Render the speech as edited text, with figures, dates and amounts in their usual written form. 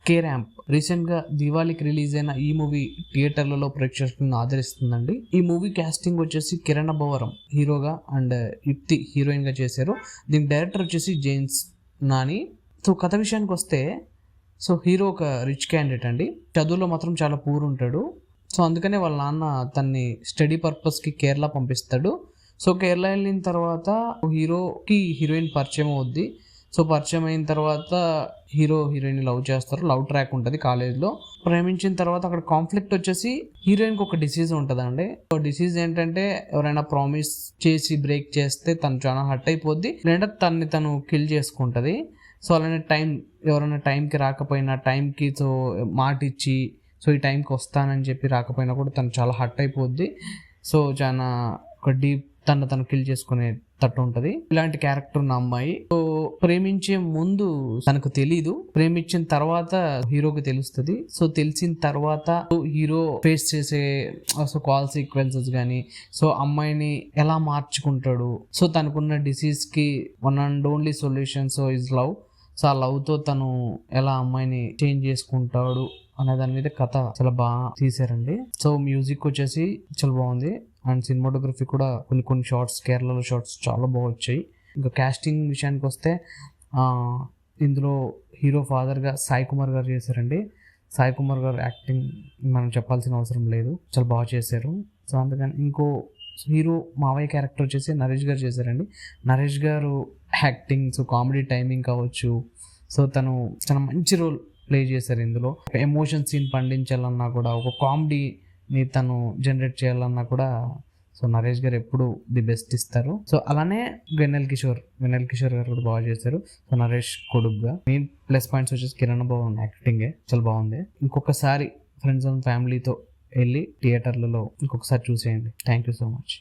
K ramp recent గా దివాళీకి release అయిన ఈ మూవీ థియేటర్లలో ప్రేక్షకులను ఆదరిస్తుందండి. ఈ మూవీ కాస్టింగ్ వచ్చేసి కిరణ్ అబ్బవరం హీరోగా అండ్ యుక్తి హీరోయిన్ గా చేశారు. దీని డైరెక్టర్ వచ్చేసి జేమ్స్ నాని. సో కథ విషయానికి వస్తే, సో హీరో ఒక రిచ్ క్యాండిడేట్ అండి. చదువులో మాత్రం చాలా పూర్ ఉంటాడు. సో అందుకనే వాళ్ళ నాన్న తన్ని స్టడీ పర్పస్కి కేరళ పంపిస్తాడు. సో కేరళ వెళ్ళిన తర్వాత హీరోకి హీరోయిన్ పరిచయం అవుద్ది. సో పరిచయం అయిన తర్వాత హీరో హీరోయిన్ లవ్ చేస్తారు. లవ్ ట్రాక్ ఉంటుంది కాలేజ్లో. ప్రేమించిన తర్వాత అక్కడ కాన్ఫ్లిక్ట్ వచ్చేసి హీరోయిన్కి ఒక డిసీజ్ ఉంటుందండి. సో డిసీజ్ ఏంటంటే ఎవరైనా ప్రామిస్ చేసి బ్రేక్ చేస్తే తను చాలా హర్ట్ అయిపోద్ది, లేదంటే తను కిల్ చేసుకుంటుంది. సో అలానే ఎవరైనా టైంకి రాకపోయినా టైంకి సో మాట ఇచ్చి సో ఈ టైంకి వస్తానని చెప్పి రాకపోయినా కూడా తను చాలా హర్ట్ అయిపోద్ది. సో చాలా ఒక డీప్ తను కిల్ చేసుకునే తట్టు ఉంటుంది. ఇలాంటి క్యారెక్టర్ ఉన్న అమ్మాయి. సో ప్రేమించే ముందు తనకు తెలీదు, ప్రేమించిన తర్వాత హీరోకి తెలుస్తుంది. సో తెలిసిన తర్వాత హీరో ఫేస్ చేసే సో కాల్ సీక్వెన్సెస్ కానీ, సో అమ్మాయిని ఎలా మార్చుకుంటాడు, సో తనకున్న డిసీజ్ కి one and only solution so is love. So ఆ లవ్ తో తను ఎలా అమ్మాయిని చేంజ్ చేసుకుంటాడు అనే దాని మీద కథ చాలా బాగా తీసారండి. సో మ్యూజిక్ వచ్చేసి చాలా బాగుంది అండ్ సినిమాటోగ్రఫీ కూడా కొన్ని షార్ట్స్, కేరళలో షార్ట్స్ చాలా బాగా వచ్చాయి. ఇంకా కాస్టింగ్ విషయానికి వస్తే ఇందులో హీరో ఫాదర్గా సాయి కుమార్ గారు చేశారండి. సాయి కుమార్ గారు యాక్టింగ్ మనం చెప్పాల్సిన అవసరం లేదు, చాలా బాగా చేశారు. సో అందుకని ఇంకో హీరో మావయ్య క్యారెక్టర్ వచ్చేసి నరేష్ గారు చేశారండి. నరేష్ గారు యాక్టింగ్, సో కామెడీ టైమింగ్ కావచ్చు, సో తను చాలా మంచి రోల్ ప్లే చేశారు ఇందులో. ఒక ఎమోషన్ సీన్ పండించాలన్నా కూడా, ఒక కామెడీని తను జనరేట్ చేయాలన్నా కూడా సో నరేష్ గారు ఎప్పుడు ది బెస్ట్ ఇస్తారు. సో అలానే వెన్నెల్ కిషోర్ గారు కూడా బాగా చేశారు. సో నరేష్ కొడుకుగా. మెయిన్ ప్లస్ పాయింట్స్ వచ్చేసి కిరణ్ భవన్ యాక్టింగే చాలా బాగుంది. ఇంకొకసారి ఫ్రెండ్స్ అండ్ ఫ్యామిలీతో వెళ్ళి థియేటర్లలో ఇంకొకసారి చూసేయండి. Thank you so much.